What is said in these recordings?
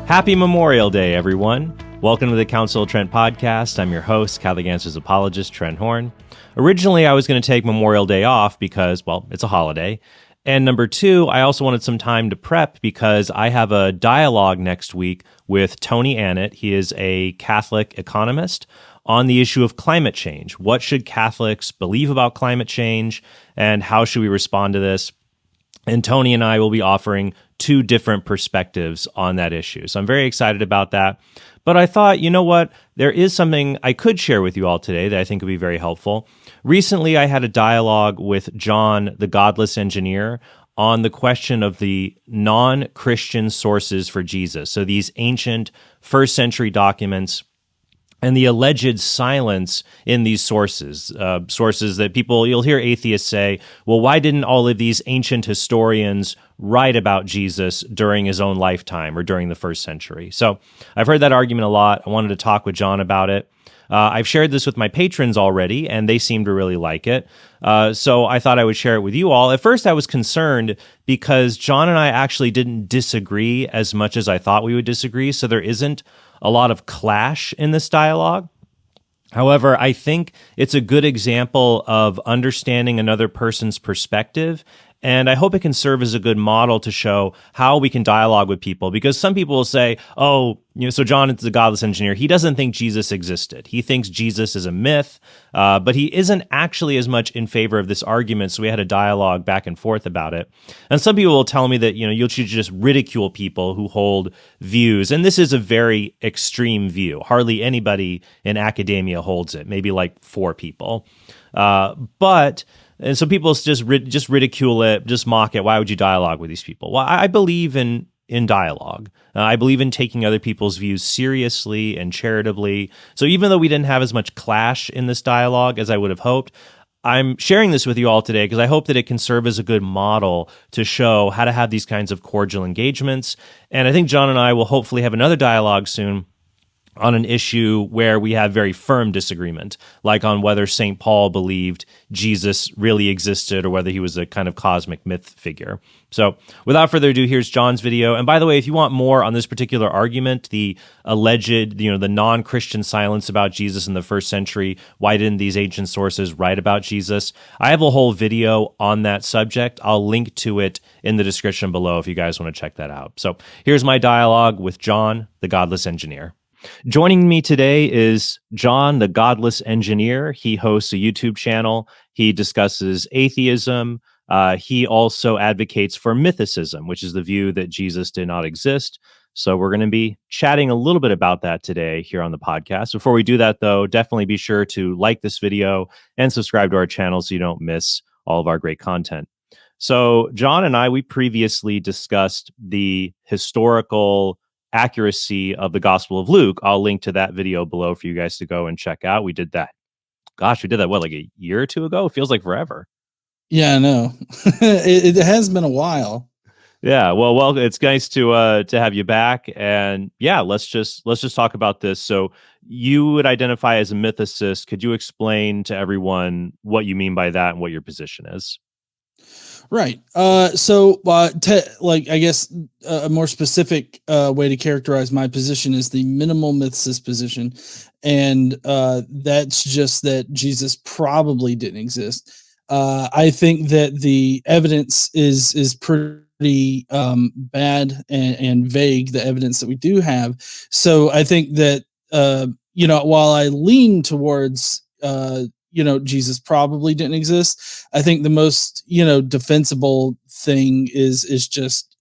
Happy Memorial Day, everyone. Welcome to the Counsel Trent podcast. I'm your host, Catholic Answers apologist, Trent Horn. Originally, I was going to take Memorial Day off because, well, it's a holiday. And number two, I also wanted some time to prep because I have a dialogue next week with Tony Annett. He is a Catholic economist on the issue of climate change. What should Catholics believe about climate change, and how should we respond to this? And Tony and I will be offering two different perspectives on that issue. So I'm very excited about that. But I thought, you know what? There is something I could share with you all today that I think would be very helpful. Recently, I had a dialogue with John, the Godless Engineer, on the question of the non-Christian sources for Jesus. So these ancient first century documents and the alleged silence in these sources, sources that you'll hear atheists say, well, why didn't all of these ancient historians write about Jesus during his own lifetime or during the first century? So I've heard that argument a lot. I wanted to talk with John about it. I've shared this with my patrons already, and they seem to really like it. So I thought I would share it with you all. At first, I was concerned because John and I actually didn't disagree as much as I thought we would disagree. So there isn't a lot of clash in this dialogue. However, I think it's a good example of understanding another person's perspective, and I hope it can serve as a good model to show how we can dialogue with people, because some people will say, so John is the Godless Engineer. He doesn't think Jesus existed. He thinks Jesus is a myth, but he isn't actually as much in favor of this argument. So we had a dialogue back and forth about it. And some people will tell me that, you should just ridicule people who hold views. And this is a very extreme view. Hardly anybody in academia holds it, maybe like 4 people. And so people just ridicule it, just mock it. Why would you dialogue with these people? Well, I believe in dialogue. I believe in taking other people's views seriously and charitably. So even though we didn't have as much clash in this dialogue as I would have hoped, I'm sharing this with you all today because I hope that it can serve as a good model to show how to have these kinds of cordial engagements. And I think John and I will hopefully have another dialogue soon on an issue where we have very firm disagreement, like on whether St. Paul believed Jesus really existed or whether he was a kind of cosmic myth figure. So without further ado, here's John's video. And by the way, if you want more on this particular argument, the alleged, the non-Christian silence about Jesus in the first century, why didn't these ancient sources write about Jesus? I have a whole video on that subject. I'll link to it in the description below if you guys want to check that out. So here's my dialogue with John, the Godless Engineer. Joining me today is John, the Godless Engineer. He hosts a YouTube channel. He discusses atheism. He also advocates for mythicism, which is the view that Jesus did not exist. So we're going to be chatting a little bit about that today here on the podcast. Before we do that, though, definitely be sure to like this video and subscribe to our channel so you don't miss all of our great content. So John and I, we previously discussed the historical accuracy of the Gospel of Luke. I'll link to that video below for you guys to go and check out. We did that. Gosh, we did that, like a year or two ago? It feels like forever. Yeah, I know. it has been a while. Yeah, well, it's nice to have you back. And yeah, let's just talk about this. So you would identify as a mythicist. Could you explain to everyone what you mean by that and what your position is? Right. I guess a more specific way to characterize my position is the minimal mythicist position. And that's just that Jesus probably didn't exist. I think that the evidence is pretty bad and vague, the evidence that we do have. So I think that, while I lean towards Jesus probably didn't exist, I think the most, defensible thing is just,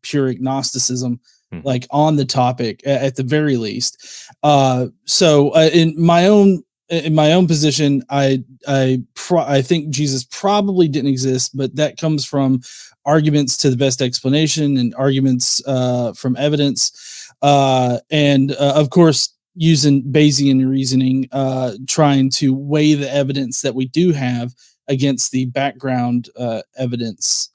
pure agnosticism, like on the topic at the very least. In my own position, I think Jesus probably didn't exist, but that comes from arguments to the best explanation and arguments from evidence. Of course, using Bayesian reasoning, trying to weigh the evidence that we do have against the background evidence,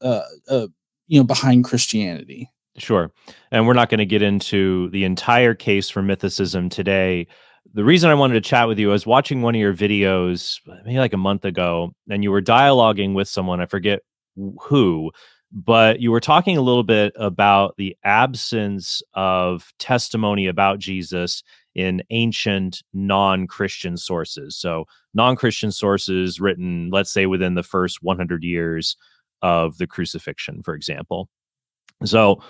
behind Christianity. Sure. And we're not going to get into the entire case for mythicism today. The reason I wanted to chat with you, I was watching one of your videos maybe like a month ago, and you were dialoguing with someone, I forget who, but you were talking a little bit about the absence of testimony about Jesus in ancient non-Christian sources. So non-Christian sources written, let's say, within the first 100 years of the crucifixion, for example. So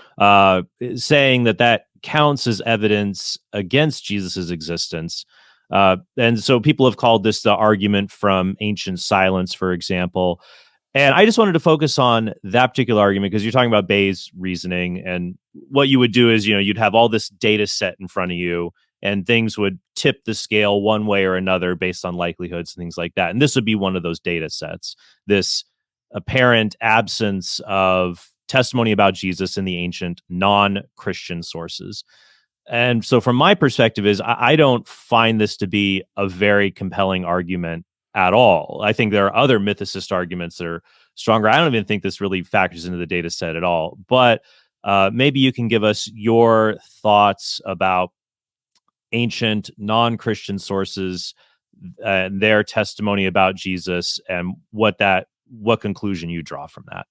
saying that counts as evidence against Jesus's existence. And so people have called this the argument from ancient silence, for example. And I just wanted to focus on that particular argument because you're talking about Bayes' reasoning, and what you would do is, you'd have all this data set in front of you, and things would tip the scale one way or another based on likelihoods and things like that. And this would be one of those data sets, this apparent absence of testimony about Jesus in the ancient non-Christian sources. And so from my perspective is I don't find this to be a very compelling argument at all. I think there are other mythicist arguments that are stronger. I don't even think this really factors into the data set at all. But maybe you can give us your thoughts about ancient non-Christian sources and their testimony about Jesus, and what conclusion you draw from that.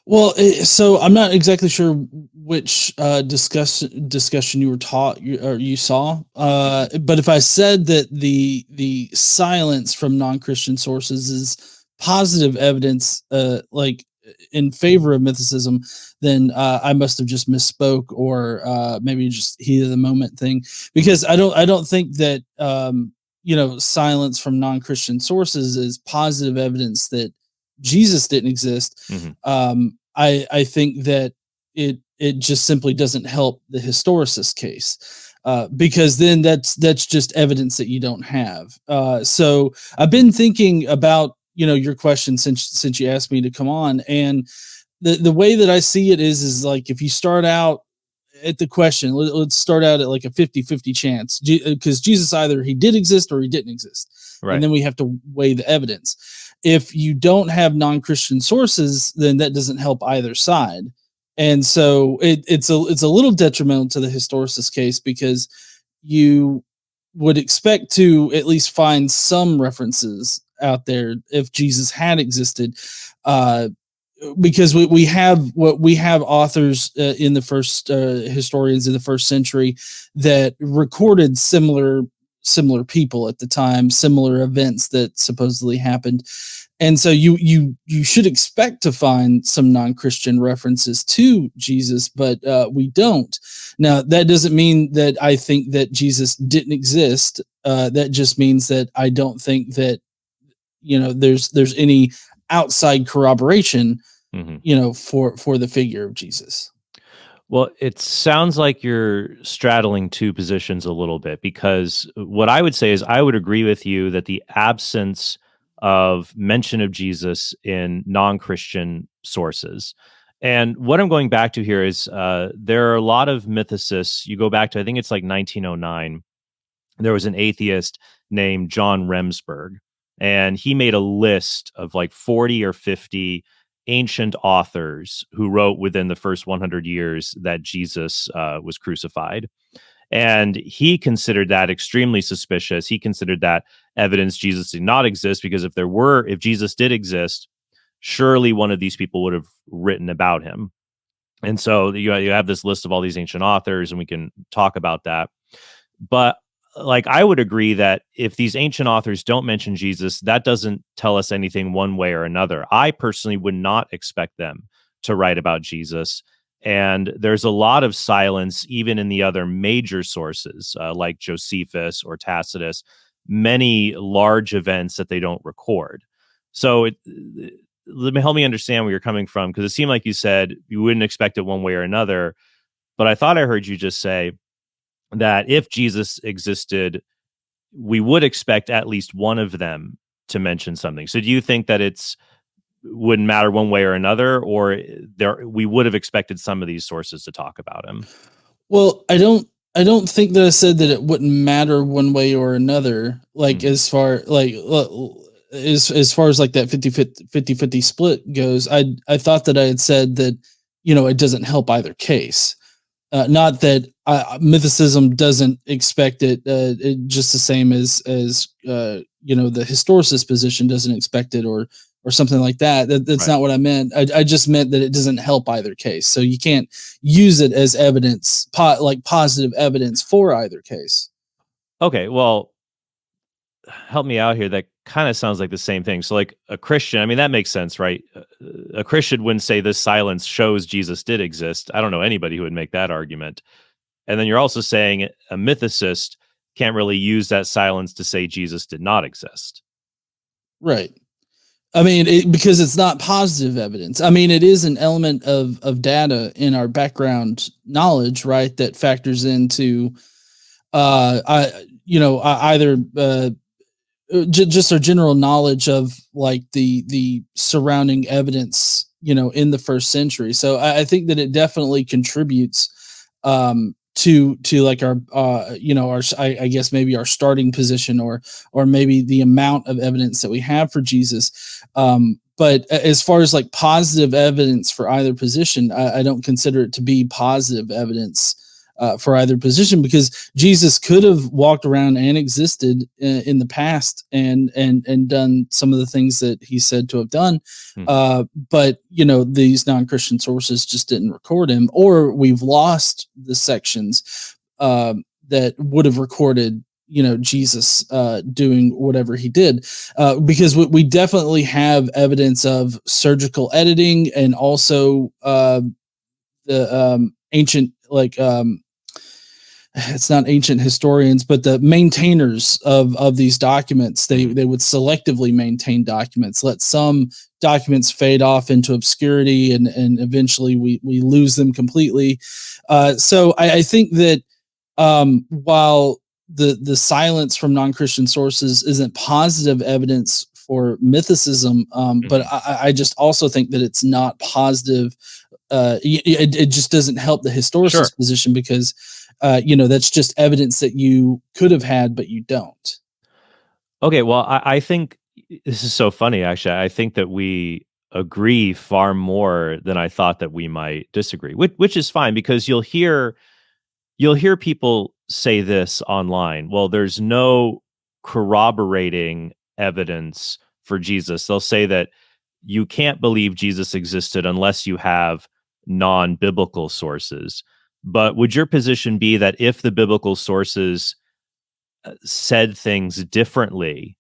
Well, so I'm not exactly sure which discussion you saw, but if I said that the silence from non-Christian sources is positive evidence, like in favor of mythicism, then I must have just misspoke, or maybe just heat of the moment thing, because I don't think that silence from non-Christian sources is positive evidence that Jesus didn't exist. Mm-hmm. I think that it just simply doesn't help the historicist case, because then that's just evidence that you don't have. So I've been thinking about your question since you asked me to come on, and the way that I see it is like, if you start out at the question, let's start out at like a 50-50 chance, because Jesus, either he did exist or he didn't exist. Right. And then we have to weigh the evidence. If you don't have non-Christian sources, then that doesn't help either side. And so it's a little detrimental to the historicist case, because you would expect to at least find some references out there if Jesus had existed, because we have authors in the first historians in the first century that recorded similar people at the time, similar events that supposedly happened. And so you should expect to find some non-Christian references to Jesus, but we don't. Now, that doesn't mean that I think that Jesus didn't exist. That just means that I don't think that there's any outside corroboration, mm-hmm. For the figure of Jesus. Well, it sounds like you're straddling two positions a little bit, because what I would say is I would agree with you that the absence of mention of Jesus in non-Christian sources. And what I'm going back to here is there are a lot of mythicists. You go back to, I think it's like 1909. There was an atheist named John Remsburg, and he made a list of like 40 or 50 ancient authors who wrote within the first 100 years that Jesus was crucified. And he considered that extremely suspicious. He considered that evidence Jesus did not exist, because if Jesus did exist, surely one of these people would have written about him. And so you have this list of all these ancient authors, and we can talk about that. But like, I would agree that if these ancient authors don't mention Jesus, that doesn't tell us anything one way or another. I personally would not expect them to write about Jesus. And there's a lot of silence, even in the other major sources, like Josephus or Tacitus, many large events that they don't record. So help me understand where you're coming from, because it seemed like you said you wouldn't expect it one way or another. But I thought I heard you just say that if Jesus existed, we would expect at least one of them to mention something. So do you think that wouldn't matter one way or another, or we would have expected some of these sources to talk about him? Well, I don't think that I said that it wouldn't matter one way or another. Like, as far as like that 50-50 split goes, I thought that I had said that, it doesn't help either case. Not that mythicism doesn't expect it, just the same as the historicist position doesn't expect it, or or something like that. That's Right. not what I meant. I just meant that it doesn't help either case. So you can't use it as evidence, like positive evidence for either case. Okay, well, help me out here. That kind of sounds like the same thing. So, like a Christian, I mean, that makes sense, right? A Christian wouldn't say this silence shows Jesus did exist. I don't know anybody who would make that argument. And then you're also saying a mythicist can't really use that silence to say Jesus did not exist. Right. I mean, because it's not positive evidence. I mean, it is an element of data in our background knowledge, right? That factors into, either just our general knowledge of like the surrounding evidence, in the first century. So I think that it definitely contributes to like our our I guess maybe our starting position, or maybe the amount of evidence that we have for Jesus. But as far as like positive evidence for either position, I don't consider it to be positive evidence for either position, because Jesus could have walked around and existed in the past and done some of the things that he said to have done. Mhm. But these non-Christian sources just didn't record him, or we've lost the sections that would have recorded Jesus doing whatever he did, because we definitely have evidence of surgical editing, and also the ancient, like it's not ancient historians, but the maintainers of these documents. They would selectively maintain documents, let some documents fade off into obscurity, and eventually we lose them completely. So I think that while the silence from non-Christian sources isn't positive evidence for mythicism, but Mhm. I just also think that it's not positive. It just doesn't help the Sure. historicist position, because that's just evidence that you could have had but you don't. Okay, well, I think this is so funny, actually. I think that we agree far more than I thought that we might disagree, which is fine, because you'll hear people say this online. Well, there's no corroborating evidence for Jesus. They'll say that you can't believe Jesus existed unless you have non-biblical sources. But would your position be that if the biblical sources said things differently,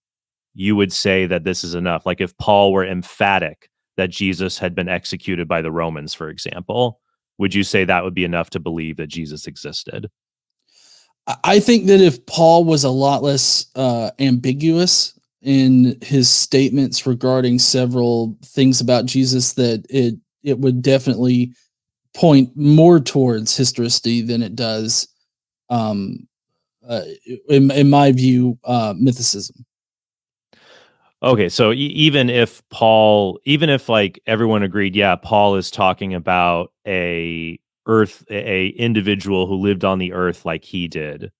you would say that this is enough? Like if Paul were emphatic that Jesus had been executed by the Romans, for example, would you say that would be enough to believe that Jesus existed? I think that if Paul was a lot less ambiguous in his statements regarding several things about Jesus, that it would definitely point more towards historicity than it does, um, uh, in my view, mythicism. Okay, so even if like everyone agreed, yeah, Paul is talking about a individual who lived on the earth like he did,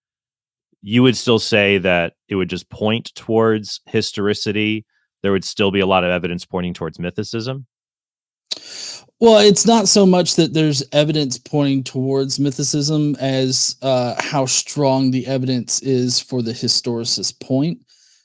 you would still say that it would just point towards historicity. There would still be a lot of evidence pointing towards mythicism. Well, it's not so much that there's evidence pointing towards mythicism as how strong the evidence is for the historicist point.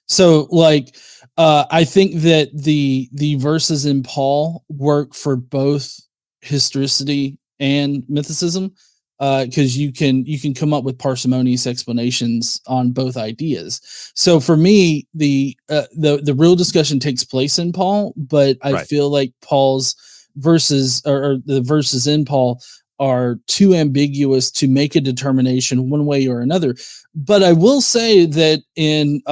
So, like, I think that the verses in Paul work for both historicity and mythicism, because you can come up with parsimonious explanations on both ideas. So, for me, the real discussion takes place in Paul, but I Right. feel like Paul's verses, or the verses in Paul, are too ambiguous to make a determination one way or another. But I will say that in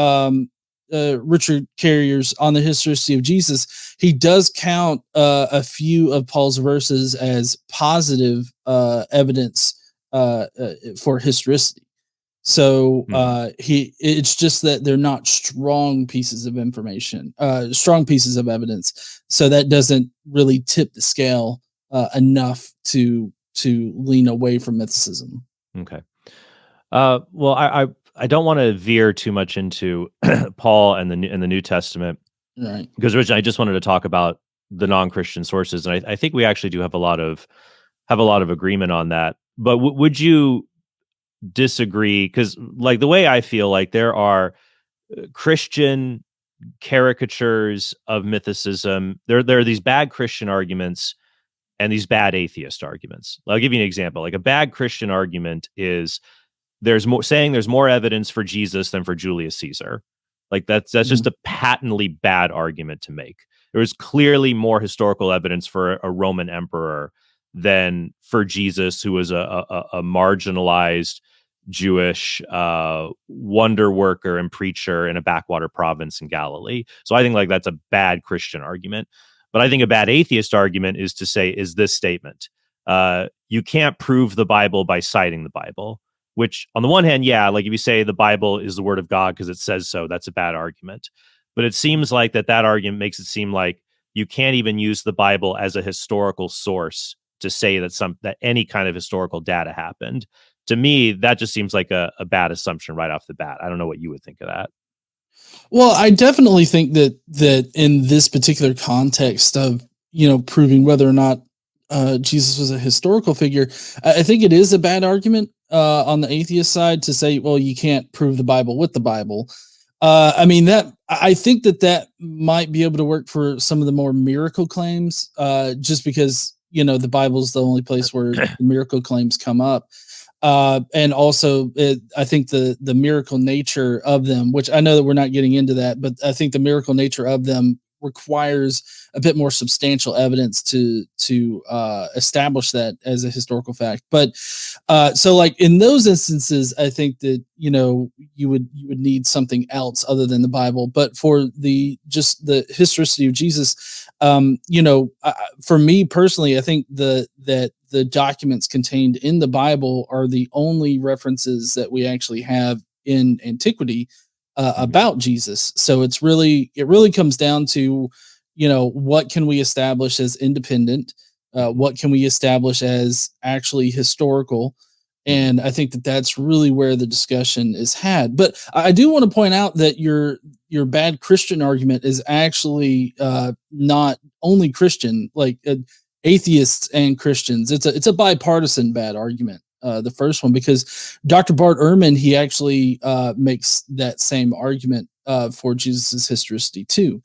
Richard Carrier's On the Historicity of Jesus, he does count a few of Paul's verses as positive evidence for historicity. So Mhm. it's just that they're not strong pieces of information, strong pieces of evidence. So that doesn't really tip the scale enough to lean away from mythicism. Okay. Well, I don't want to veer too much into Paul and the New Testament, Right. because originally I just wanted to talk about the non-Christian sources, and I think we actually do have a lot of agreement on that. But would you disagree? Because like the way I feel like there are Christian caricatures of mythicism. There are these bad Christian arguments and these bad atheist arguments. I'll give you an example. Like a bad Christian argument is there's more evidence for Jesus than for Julius Caesar. Like that's just a patently bad argument to make. There was clearly more historical evidence for a Roman emperor than for Jesus, who was a marginalized Jewish wonder worker and preacher in a backwater province in Galilee. So I think like that's a bad Christian argument. But I think a bad atheist argument is to say, is this statement. You can't prove the Bible by citing the Bible, which on the one hand, yeah, like if you say the Bible is the word of God because it says so, that's a bad argument. But it seems like that argument makes it seem like you can't even use the Bible as a historical source to say that any kind of historical data happened. To me, that just seems like a bad assumption right off the bat. I don't know what you would think of that. Well, I definitely think that in this particular context of, proving whether or not Jesus was a historical figure, I think it is a bad argument on the atheist side to say, well, you can't prove the Bible with the Bible. I think that might be able to work for some of the more miracle claims, just because, the Bible is the only place where the miracle claims come up. And also, I think the miracle nature of them, which I know that we're not getting into that, but I think the miracle nature of them requires a bit more substantial evidence to establish that as a historical fact. But so like in those instances, I think that you would need something else other than the Bible. But for the historicity of Jesus, for me personally, I think that the documents contained in the Bible are the only references that we actually have in antiquity about Jesus. So it really comes down to, what can we establish as independent? What can we establish as actually historical? And I think that that's really where the discussion is had. But I do want to point out that your bad Christian argument is actually not only Christian, like atheists and Christians. It's a bipartisan bad argument. The first one, because Dr. Bart Ehrman, he actually makes that same argument for Jesus's historicity too.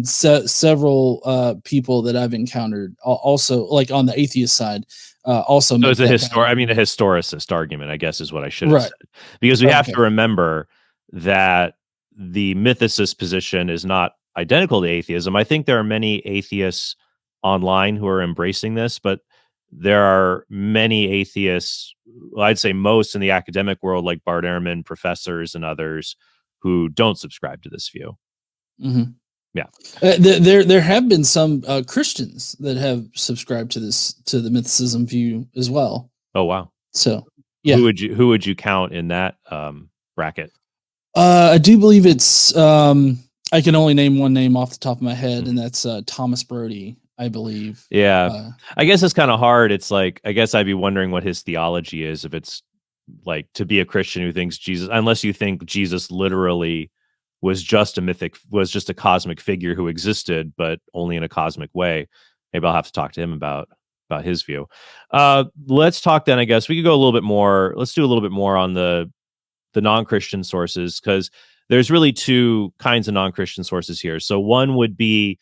Several people that I've encountered also, like on the atheist side, also. So it's a historicist argument, I guess, is what I should have said. Because we have to remember that the mythicist position is not identical to atheism. I think there are many atheists online who are embracing this, but there are many atheists, well, I'd say most in the academic world, like Bart Ehrman, professors and others, who don't subscribe to this view. Mm-hmm. Yeah. There have been some Christians that have subscribed to the mythicism view as well. Oh, wow. So, yeah. Who would you count in that bracket? I do believe it's, I can only name one name off the top of my head, and that's Thomas Brody, I believe. Yeah. I guess it's kind of hard. It's like, I guess I'd be wondering what his theology is, if it's like to be a Christian who thinks Jesus, unless you think Jesus literally was just a cosmic figure who existed, but only in a cosmic way. Maybe I'll have to talk to him about his view. Let's talk then, I guess we could go a little bit more. Let's do a little bit more on the non-Christian sources, because there's really two kinds of non-Christian sources here. So one would be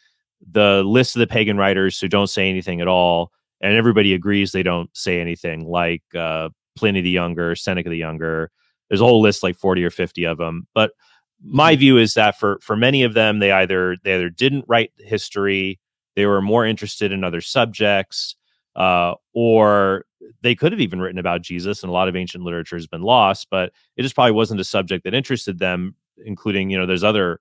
the list of the pagan writers who don't say anything at all, and everybody agrees they don't say anything, like Pliny the Younger, Seneca the Younger. There's a whole list, like 40 or 50 of them. But my view is that for many of them, they either didn't write history, they were more interested in other subjects, or they could have even written about Jesus, and a lot of ancient literature has been lost, but it just probably wasn't a subject that interested them, including, there's other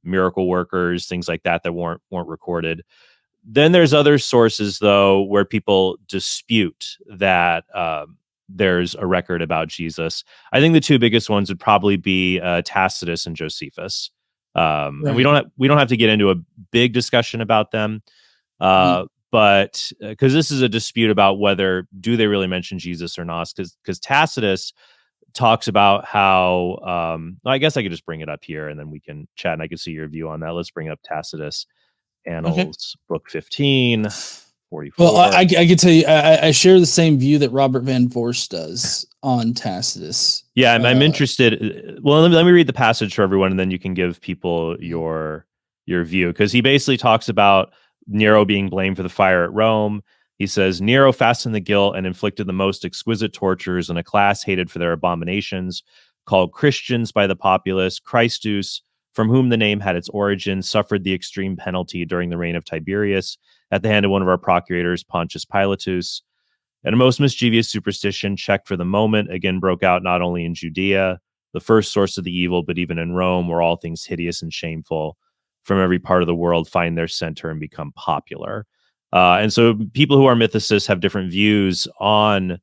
miracle workers, things like that weren't recorded. Then there's other sources, though, where people dispute that there's a record about Jesus. I think the two biggest ones would probably be Tacitus and Josephus. And we don't have to get into a big discussion about them, but because this is a dispute about whether do they really mention Jesus or not. Because Tacitus talks about how I guess I could just bring it up here and then we can chat and I can see your view on that. Let's bring up Tacitus Annals, book 15, 44. Well, I can tell you, I share the same view that Robert Van Voorst does on Tacitus. Yeah, I'm interested. Well, let me read the passage for everyone, and then you can give people your view, because he basically talks about Nero being blamed for the fire at Rome. He says Nero fastened the guilt and inflicted the most exquisite tortures on a class hated for their abominations, called Christians by the populace. Christus, from whom the name had its origin, suffered the extreme penalty during the reign of Tiberius at the hand of one of our procurators, Pontius Pilatus. And a most mischievous superstition, checked for the moment, again broke out not only in Judea, the first source of the evil, but even in Rome, where all things hideous and shameful from every part of the world find their center and become popular. And so people who are mythicists have different views on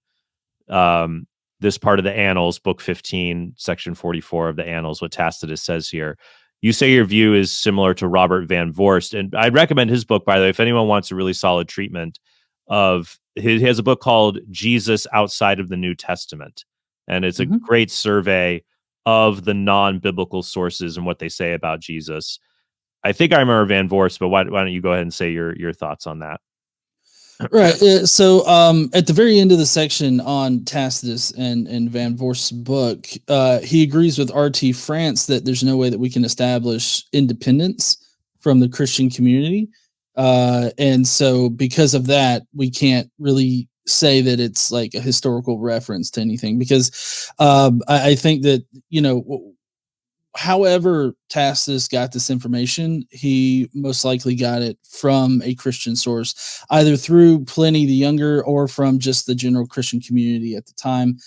this part of the Annals, Book 15, Section 44 of the Annals, what Tacitus says here. You say your view is similar to Robert Van Voorst, and I'd recommend his book, by the way, if anyone wants a really solid treatment of he has a book called Jesus Outside of the New Testament, and it's a great survey of the non-biblical sources and what they say about Jesus. I think I remember Van Voorst, but why don't you go ahead and say your thoughts on that? Right. So at the very end of the section on Tacitus and Van Voorst's book, he agrees with R.T. France that there's no way that we can establish independence from the Christian community. And so because of that, we can't really say that it's like a historical reference to anything, because I think that, however Tacitus got this information, he most likely got it from a Christian source, either through Pliny the Younger or from just the general Christian community at the time.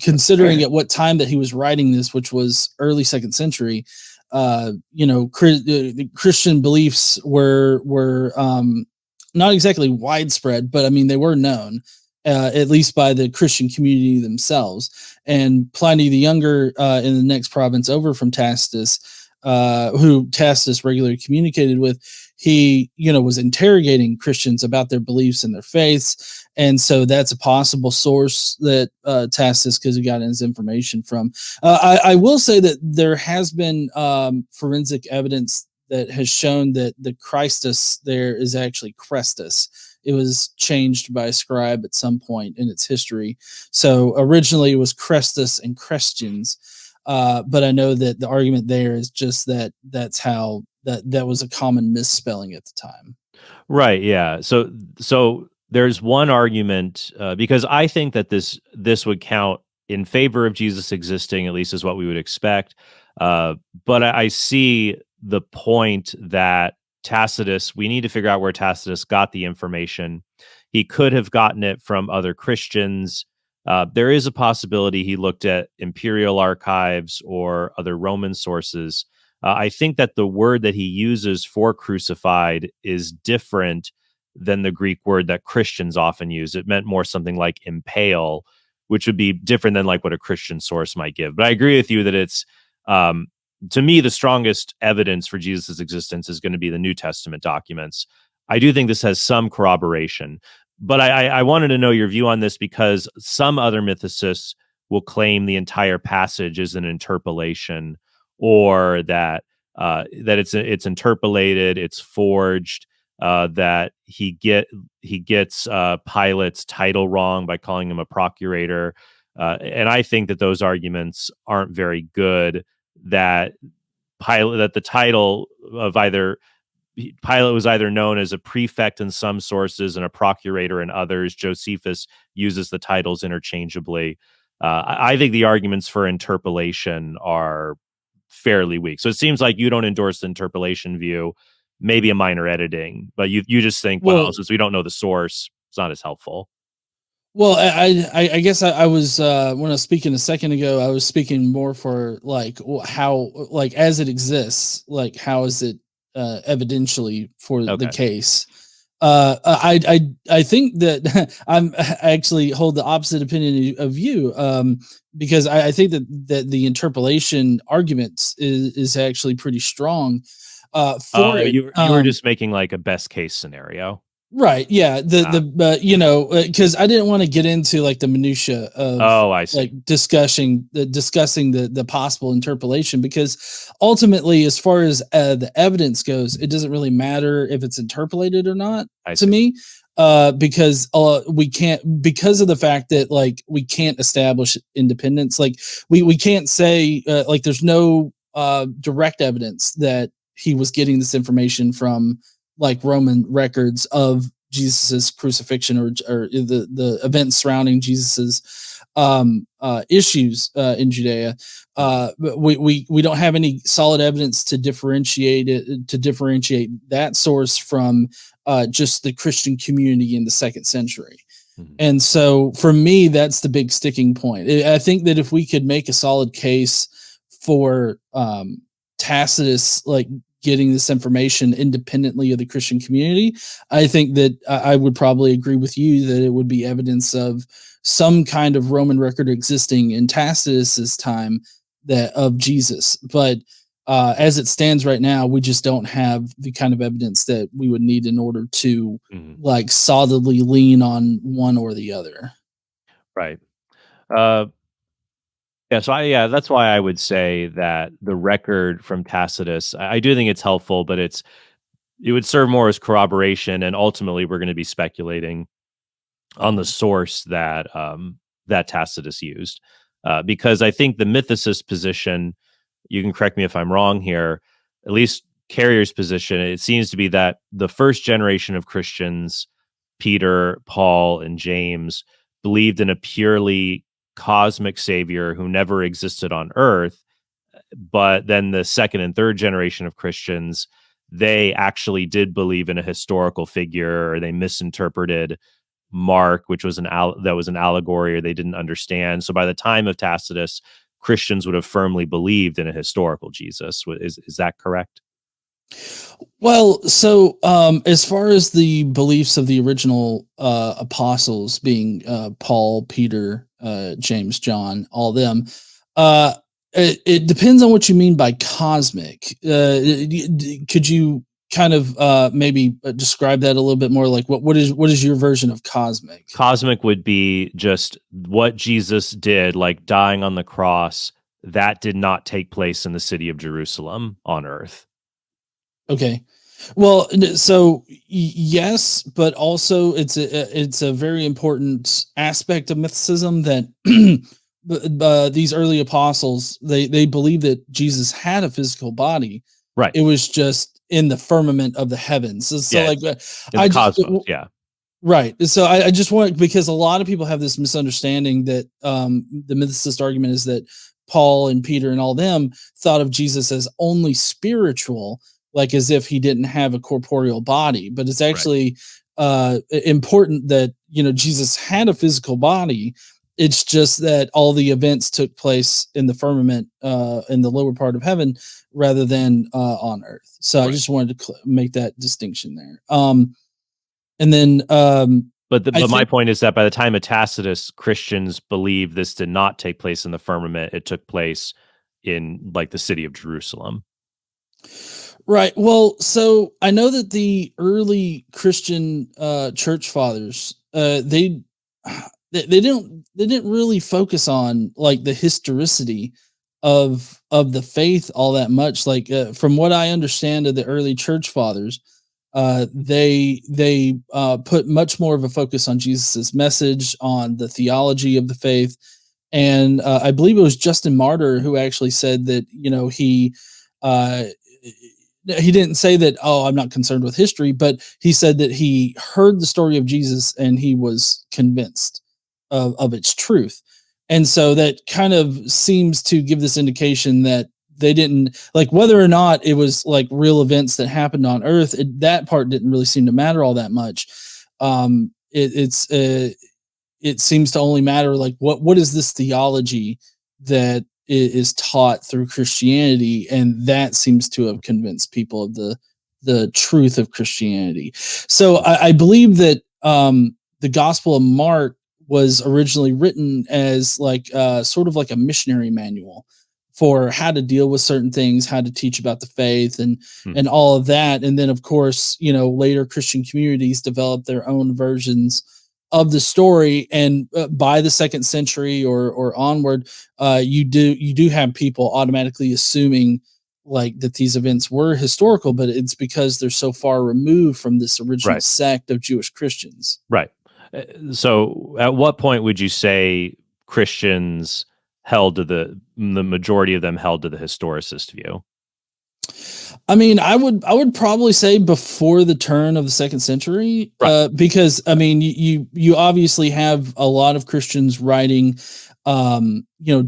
Considering at what time that he was writing this, which was early 2nd century, the Christian beliefs were not exactly widespread, but I mean, they were known, at least by the Christian community themselves. And Pliny the Younger, in the next province over from Tacitus, who Tacitus regularly communicated with, he, was interrogating Christians about their beliefs and their faiths. And so that's a possible source that Tacitus could have gotten his information from. I will say that there has been forensic evidence that has shown that the Christus there is actually Crestus. It was changed by a scribe at some point in its history. So originally it was Crestus and Christians. But I know that the argument there is just that that's how that was a common misspelling at the time. Right. Yeah. So there's one argument, because I think that this would count in favor of Jesus existing, at least is what we would expect. But I see the point that Tacitus, we need to figure out where Tacitus got the information. He could have gotten it from other Christians. There is a possibility he looked at imperial archives or other Roman sources. I think that the word that he uses for crucified is different than the Greek word that Christians often use. It meant more something like impale, which would be different than like what a Christian source might give. But I agree with you that it's, to me, the strongest evidence for Jesus' existence is going to be the New Testament documents. I do think this has some corroboration, but I wanted to know your view on this, because some other mythicists will claim the entire passage is an interpolation, or that it's interpolated, it's forged, that he gets Pilate's title wrong by calling him a procurator, and I think that those arguments aren't very good. That the title of Pilate was either known as a prefect in some sources and a procurator in others. Josephus uses the titles interchangeably. I think the arguments for interpolation are fairly weak. So it seems like you don't endorse the interpolation view, maybe a minor editing, but you just think, well, since we don't know the source, it's not as helpful. Well, I guess I was when I was speaking a second ago, I was speaking more for like how, like, as it exists, like how is it evidentially for the case. I think that I actually hold the opposite opinion of you, because I think that the interpolation arguments is actually pretty strong. You were just making like a best case scenario. Right. Yeah. Because I didn't want to get into like the minutia of I see. like discussing the possible interpolation, because ultimately, as far as the evidence goes, it doesn't really matter if it's interpolated or not I to see. me, because we can't, because of the fact that like we can't establish independence. Like we can't say like there's no direct evidence that he was getting this information from like Roman records of Jesus's crucifixion, or the events surrounding Jesus's issues in Judea. But we don't have any solid evidence to differentiate that source from just the Christian community in the second century. Mhm. And so for me, that's the big sticking point. I think that if we could make a solid case for Tacitus like getting this information independently of the Christian community, I think that I would probably agree with you that it would be evidence of some kind of Roman record existing in Tacitus's time that of Jesus. But as it stands right now, we just don't have the kind of evidence that we would need in order to Mhm. like solidly lean on one or the other. Right. Uh, yeah, that's why I would say that the record from Tacitus, I do think it's helpful, but it would serve more as corroboration, and ultimately we're going to be speculating on the source that Tacitus used, because I think the mythicist position, you can correct me if I'm wrong here, at least Carrier's position, it seems to be that the first generation of Christians, Peter, Paul, and James, believed in a purely cosmic savior who never existed on earth. But then the second and third generation of Christians, they actually did believe in a historical figure, or they misinterpreted Mark, which was that was an allegory, or they didn't understand. So by the time of Tacitus, Christians would have firmly believed in a historical Jesus. Is that correct? Well, so as far as the beliefs of the original apostles, being Paul, Peter, James, John, all them, uh, it depends on what you mean by cosmic. Could you kind of maybe describe that a little bit more? Like, what is your version of cosmic? Cosmic would be just what Jesus did, like dying on the cross. That did not take place in the city of Jerusalem on earth. Okay. Well, so yes, but also it's a very important aspect of mythicism that these early apostles, they believe that Jesus had a physical body. Right. It was just in the firmament of the heavens. So Yeah. like In I the just cosmos. Yeah. right. So I just want, because a lot of people have this misunderstanding that the mythicist argument is that Paul and Peter and all them thought of Jesus as only spiritual, like as if he didn't have a corporeal body. But it's Right. actually important that Jesus had a physical body. It's just that all the events took place in the firmament, in the lower part of heaven, rather than on earth. So I Right. just wanted to make that distinction there. And then But I my think point is that by the time of Tacitus, Christians believe this did not take place in the firmament. It took place in like the city of Jerusalem. right. Well, so I know that the early Christian church fathers, they didn't really focus on like the historicity of the faith all that much. Like from what I understand of the early church fathers, they put much more of a focus on Jesus's message, on the theology of the faith. And I believe it was Justin Martyr who actually said that uh, he didn't say that, oh, I'm not concerned with history, but he said that he heard the story of Jesus and he was convinced of its truth. And so that kind of seems to give this indication that they didn't like, whether or not it was like real events that happened on earth, that part didn't really seem to matter all that much. It seems to only matter like what is this theology that is taught through Christianity, and that seems to have convinced people of the truth of Christianity. So I believe that the Gospel of Mark was originally written as like sort of like a missionary manual for how to deal with certain things, how to teach about the faith, Hmm. and all of that. And then, of course, later Christian communities developed their own versions of the story. And by the second century or onward, you do have people automatically assuming like that these events were historical, but it's because they're so far removed from this original Right. sect of Jewish Christians. Right. So, at what point would you say Christians held to the majority of them held to the historicist view? I mean, I would probably say before the turn of the second century, Right. because I mean, you obviously have a lot of Christians writing,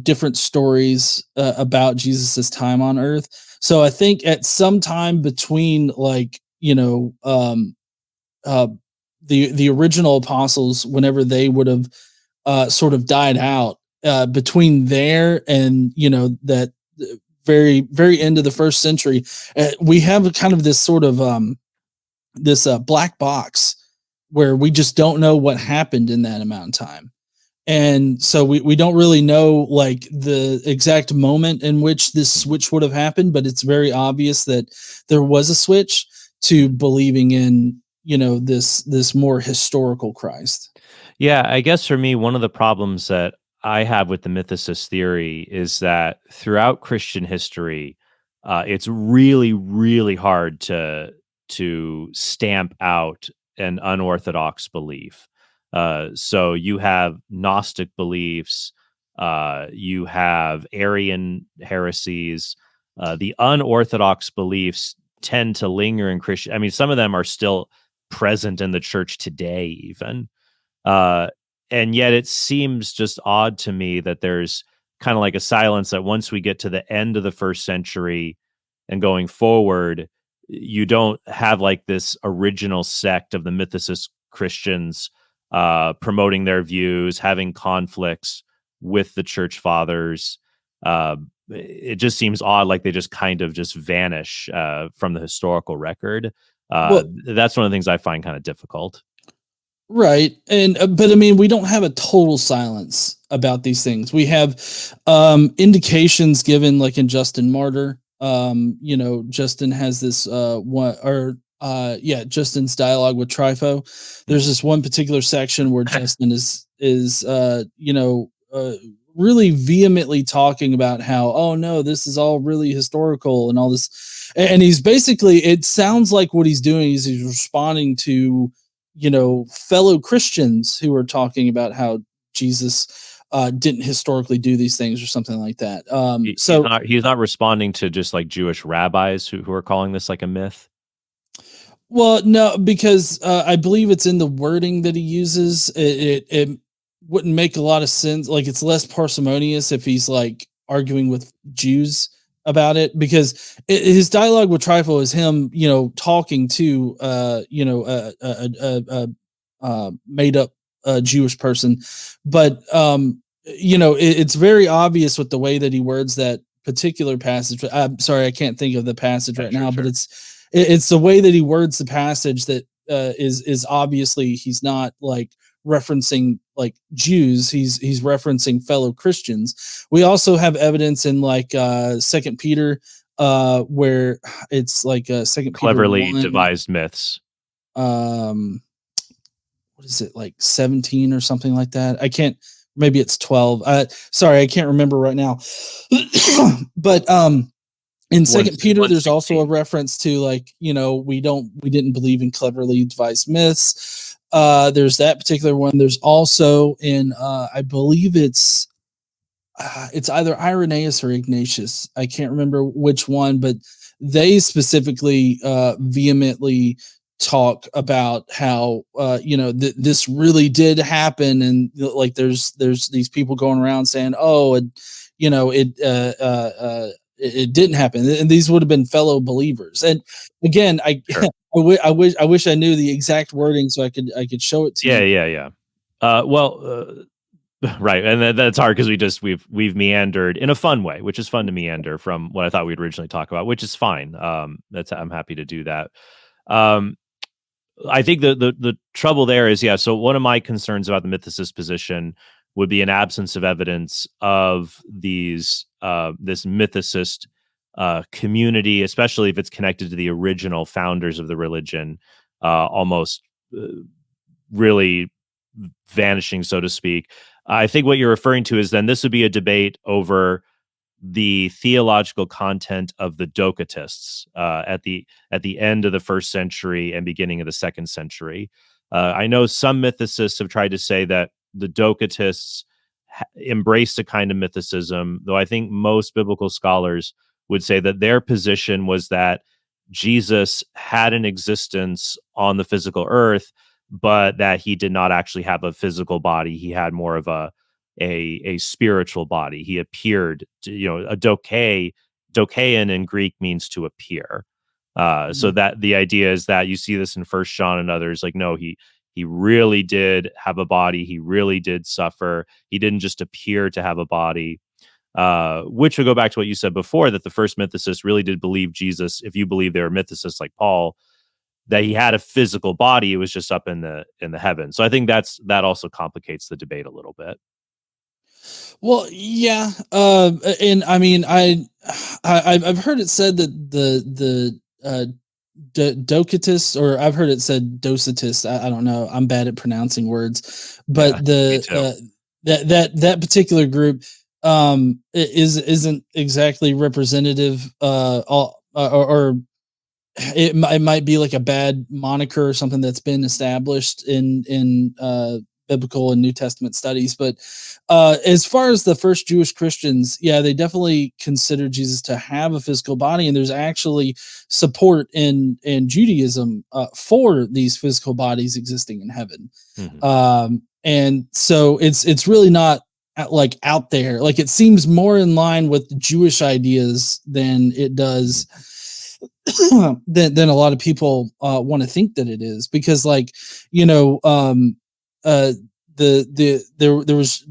different stories about Jesus's time on Earth. So I think at some time between like uh, the original apostles, whenever they would have sort of died out, between there and that very very end of the first century, we have kind of this sort of this black box where we just don't know what happened in that amount of time. And so we don't really know like the exact moment in which this switch would have happened, but it's very obvious that there was a switch to believing in this more historical Christ. Yeah, I guess for me, one of the problems that I have with the mythicist theory is that throughout Christian history, it's really, really hard to stamp out an unorthodox belief. So you have Gnostic beliefs, you have Arian heresies. The unorthodox beliefs tend to linger in Christian. I mean, some of them are still present in the church today, even. Uh, and yet it seems just odd to me that there's kind of like a silence that once we get to the end of the first century and going forward, you don't have like this original sect of the mythicist Christians promoting their views, having conflicts with the church fathers. It just seems odd, like they just kind of just vanish from the historical record. Well, That's one of the things I find kind of difficult. right. And but I mean, we don't have a total silence about these things. We have indications given like in Justin Martyr. Justin has this one or yeah, Justin's dialogue with Trypho. There's this one particular section where Justin is really vehemently talking about how, oh no, this is all really historical and all this. And he's basically, it sounds like what he's doing is he's responding to fellow Christians who are talking about how Jesus didn't historically do these things or something like that. So, He's not responding to just like Jewish rabbis who are calling this like a myth. well, no, because I believe it's in the wording that he uses. It wouldn't make a lot of sense. Like it's less parsimonious if he's like arguing with Jews about it, because his dialogue with Trifle is him, talking to made up Jewish person, but it's very obvious with the way that he words that particular passage. I'm sorry, I can't think of the passage Yeah, right sure, now, sure. but it's the way that he words the passage that is obviously he's not like referencing like Jews, he's referencing fellow Christians. We also have evidence in like Second Peter, where it's like Second Peter Cleverly 1, devised myths. um what is it, like 17 or something like that? I can't, maybe it's 12. Sorry, I can't remember right now. But in Second Peter, there's also a reference to like, we didn't believe in cleverly devised myths. There's that particular one. There's also in I believe it's either Irenaeus or Ignatius. I can't remember which one, but they specifically vehemently talk about how this really did happen, and like there's these people going around saying, oh, and it didn't happen, and these would have been fellow believers. And again, Sure. I wish I knew the exact wording so I could show it to Yeah, you. yeah, yeah. Right, and that's hard because we've meandered in a fun way, which is fun to meander from what I thought we'd originally talk about, which is fine. That's I'm happy to do that. Um, I think the trouble there is, yeah. So one of my concerns about the mythicist position would be an absence of evidence of these this mythicist community, especially if it's connected to the original founders of the religion, almost really vanishing, so to speak. I think what you're referring to is then this would be a debate over the theological content of the Docetists at the end of the first century and beginning of the second century. I know some mythicists have tried to say that the Docetists embraced a kind of mythicism, though I think most biblical scholars would say that their position was that Jesus had an existence on the physical earth, but that he did not actually have a physical body. He had more of a spiritual body. He appeared to, a dokein in Greek means to appear. So that the idea is that you see this in First John and others, like, no, he really did have a body. He really did suffer. He didn't just appear to have a body. Which would go back to what you said before, that the first mythicists really did believe Jesus. If you believe they were mythicists like Paul, that he had a physical body, it was just up in the heavens. So I think that also complicates the debate a little bit. Well, yeah, and I mean, I've heard it said that the Docetists, or I've heard it said Docetist. I don't know. I'm bad at pronouncing words, but that particular group isn't exactly representative, or it might be like a bad moniker or something that's been established in biblical and New Testament studies. But as far as the first Jewish Christians, yeah, they definitely considered Jesus to have a physical body, and there's actually support in Judaism for these physical bodies existing in heaven. Mm-hmm. And so it's really not like out there. Like, it seems more in line with Jewish ideas than it does than a lot of people want to think that it is, because, like, there was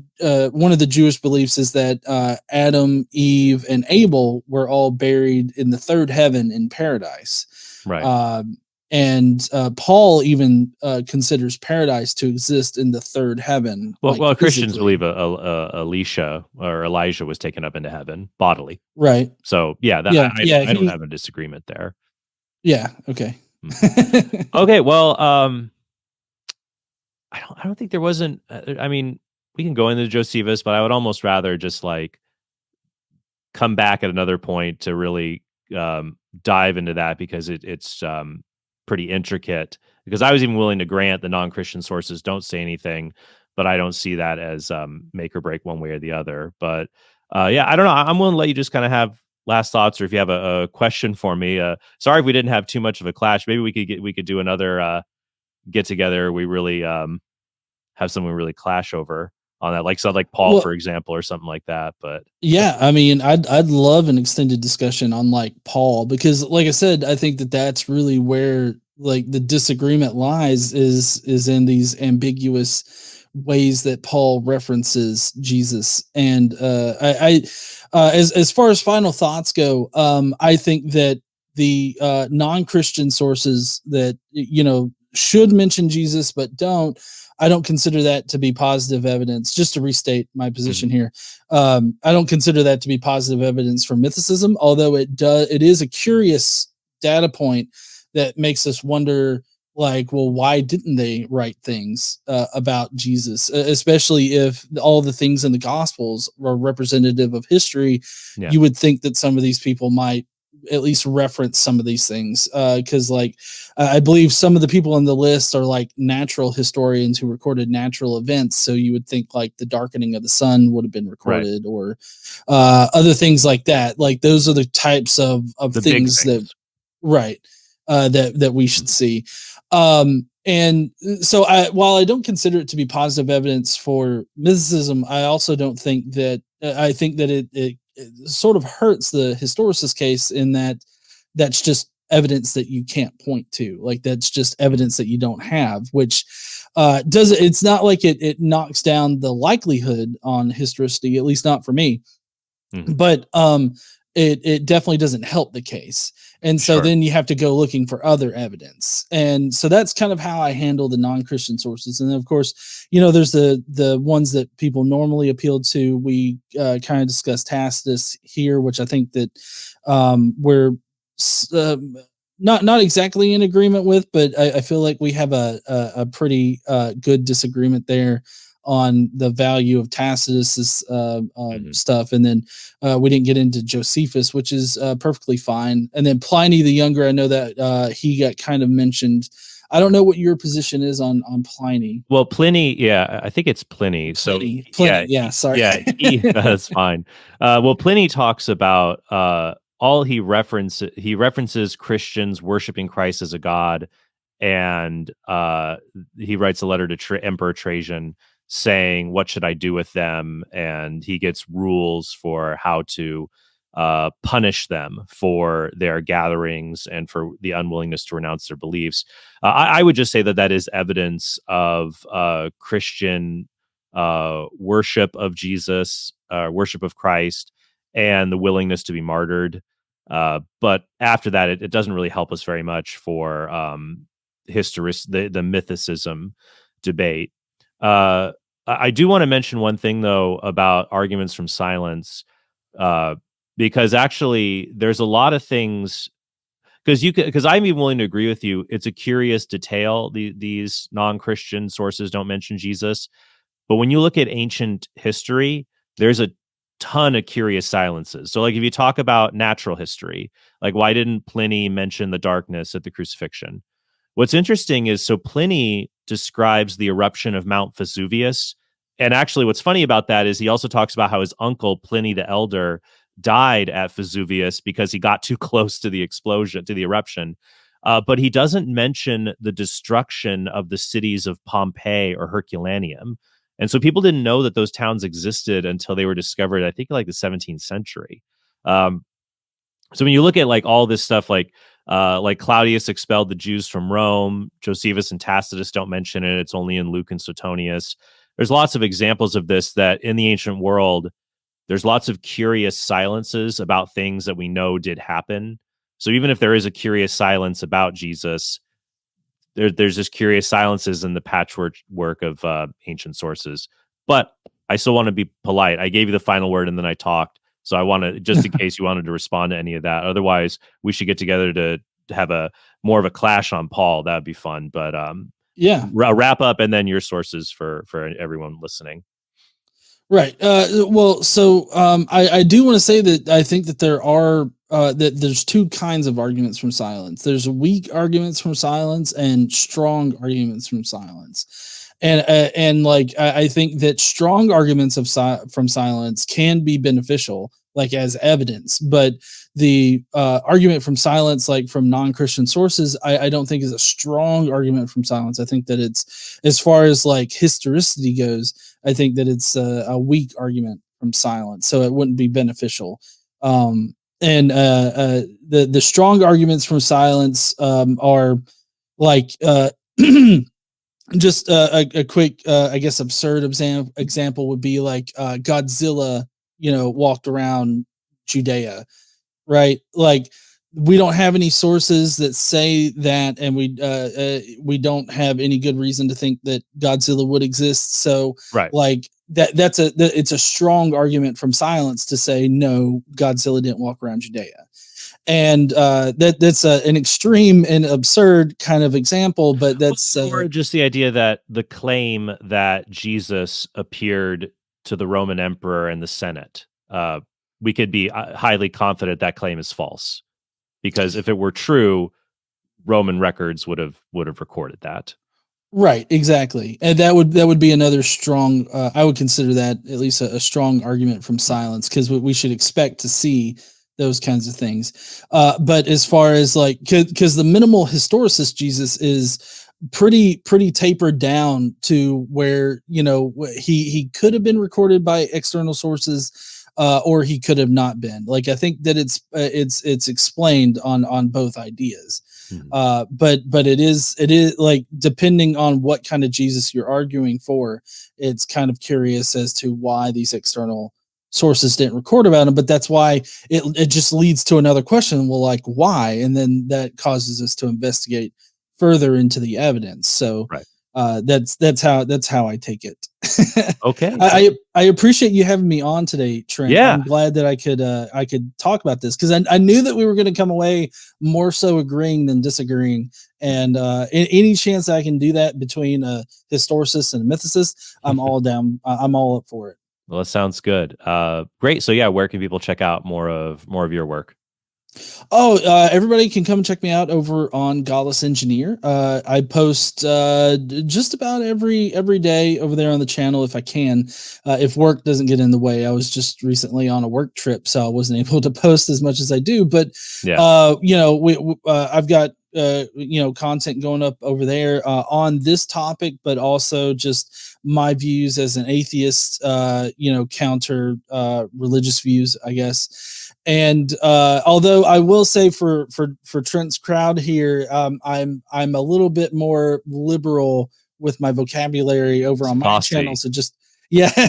one of the Jewish beliefs is that Adam, Eve, and Abel were all buried in the third heaven in paradise. Right. And Paul even considers paradise to exist in the third heaven. Well, Christians believe Elijah was taken up into heaven bodily. Right. So I don't have a disagreement there. Yeah. Okay. Okay. Well, I don't think there wasn't. I mean, we can go into Josephus, but I would almost rather just like come back at another point to really dive into that, because it's pretty intricate. Because I was even willing to grant the non-Christian sources don't say anything, but I don't see that as make or break one way or the other. But I don't know. I'm willing to let you just kind of have last thoughts, or if you have a question for me. Sorry if we didn't have too much of a clash. Maybe we could do another get together. We really have something we really clash over on that, like Paul, for example, or something like that. But yeah, I mean, I'd love an extended discussion on like Paul, because, like I said, I think that's really where like the disagreement lies is in these ambiguous ways that Paul references Jesus. And as far as final thoughts go, I think that the non-Christian sources that should mention Jesus but don't, I don't consider that to be positive evidence. Just to restate my position here, I don't consider that to be positive evidence for mythicism, although it is a curious data point that makes us wonder, like, well, why didn't they write things about Jesus, especially if all the things in the Gospels were representative of history? Yeah. You would think that some of these people might at least reference some of these things, because I believe some of the people on the list are like natural historians who recorded natural events, so you would think like the darkening of the sun would have been recorded, right, or other things like that. Like, those are the types of things that, right, that we should see. And so while I don't consider it to be positive evidence for mythicism, I also don't think that I think that it sort of hurts the historicist case, in that that's just evidence that you can't point to. Like, that's just evidence that you don't have, which it's not like it knocks down the likelihood on historicity, at least not for me. Mm-hmm. But it definitely doesn't help the case. And so Sure. then you have to go looking for other evidence. And so that's kind of how I handle the non-Christian sources. And then of course, there's the ones that people normally appeal to. We kind of discussed Tacitus here, which I think that we're not exactly in agreement with, but I feel like we have a pretty good disagreement there on the value of Tacitus's stuff. And then we didn't get into Josephus, which is perfectly fine. And then Pliny the Younger, I know that he got kind of mentioned. I don't know what your position is on Pliny. Well, Pliny, yeah, I think it's Pliny. So Pliny, yeah, sorry. That's fine. Well, Pliny talks about he references Christians worshiping Christ as a god, and he writes a letter to Emperor Trajan saying, "What should I do with them?" And he gets rules for how to punish them for their gatherings and for the unwillingness to renounce their beliefs. I would just say that is evidence of Christian worship of Jesus, worship of Christ, and the willingness to be martyred. But after that, it doesn't really help us very much for the mythicism debate. I do want to mention one thing, though, about arguments from silence. Because actually there's a lot of things, because I'm even willing to agree with you. It's a curious detail. These non-Christian sources don't mention Jesus, but when you look at ancient history, there's a ton of curious silences. So like if you talk about natural history, like why didn't Pliny mention the darkness at the crucifixion? What's interesting is, so Pliny describes the eruption of Mount Vesuvius. And actually what's funny about that is he also talks about how his uncle Pliny the Elder died at Vesuvius because he got too close to the explosion, to the eruption. But he doesn't mention the destruction of the cities of Pompeii or Herculaneum. And so people didn't know that those towns existed until they were discovered, I think, like the 17th century. So when you look at like all this stuff, like Claudius expelled the Jews from Rome, Josephus and Tacitus don't mention it. It's only in Luke and Suetonius. There's lots of examples of this, that in the ancient world, there's lots of curious silences about things that we know did happen. So even if there is a curious silence about Jesus, there's just curious silences in the patchwork work of ancient sources. But I still want to be polite. I gave you the final word and then I talked. So I want to, just in case you wanted to respond to any of that. Otherwise, we should get together to have a more of a clash on Paul. That would be fun. But yeah, wrap up and then your sources for everyone listening. Right. Well, so I do want to say that I think that there are that there's two kinds of arguments from silence. There's weak arguments from silence and strong arguments from silence. And like I think that strong arguments from silence can be beneficial, like as evidence, but the argument from silence, like from non-Christian sources, I don't think is a strong argument from silence. I think that it's, as far as like historicity goes, I think that it's a weak argument from silence, so it wouldn't be beneficial. And the strong arguments from silence are like just a quick, I guess, absurd example would be like Godzilla, walked around Judea, right? Like we don't have any sources that say that, and we don't have any good reason to think that Godzilla would exist. So, right, like it's a strong argument from silence to say no, Godzilla didn't walk around Judea, and that's an extreme and absurd kind of example. But that's or just the idea that the claim that Jesus appeared to the Roman emperor and the Senate. We could be highly confident that claim is false, because if it were true, Roman records would have recorded that. Right, exactly, and that would be another strong. I would consider that at least a strong argument from silence, because we should expect to see those kinds of things. But as far as like, because the minimal historicist Jesus is pretty tapered down to where he could have been recorded by external sources. Or he could have not been. Like I think that it's explained on both ideas. Mm-hmm. But it is like, depending on what kind of Jesus you're arguing for, it's kind of curious as to why these external sources didn't record about him. But that's why it just leads to another question. Well, like, why? And then that causes us to investigate further into the evidence. So Right. that's how I take it. Okay. I appreciate you having me on today, Trent. Yeah. I'm glad that I could talk about this, because I knew that we were going to come away more so agreeing than disagreeing. And any chance I can do that between a historicist and a mythicist, I'm all down. I'm all up for it. Well, that sounds good. Great. So yeah, where can people check out more of your work? Oh, everybody can come check me out over on Godless Engineer. I post just about every day over there on the channel if I can, if work doesn't get in the way. I was just recently on a work trip, so I wasn't able to post as much as I do. But I've got content going up over there on this topic, but also just my views as an atheist, counter religious views, I guess. And although I will say for Trent's crowd here, I'm a little bit more liberal with my vocabulary over on my channel. So just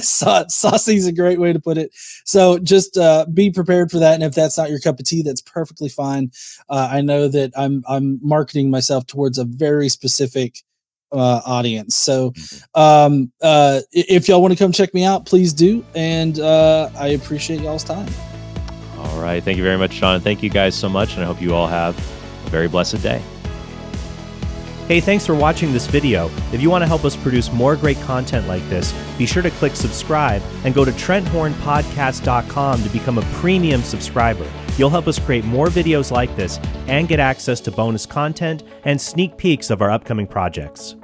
saucy is a great way to put it. So just be prepared for that. And if that's not your cup of tea, that's perfectly fine. I know that I'm marketing myself towards a very specific audience. So if y'all want to come check me out, please do. And I appreciate y'all's time. All right. Thank you very much, Sean. Thank you guys so much. And I hope you all have a very blessed day. Hey, thanks for watching this video. If you want to help us produce more great content like this, be sure to click subscribe and go to TrentHornPodcast.com to become a premium subscriber. You'll help us create more videos like this and get access to bonus content and sneak peeks of our upcoming projects.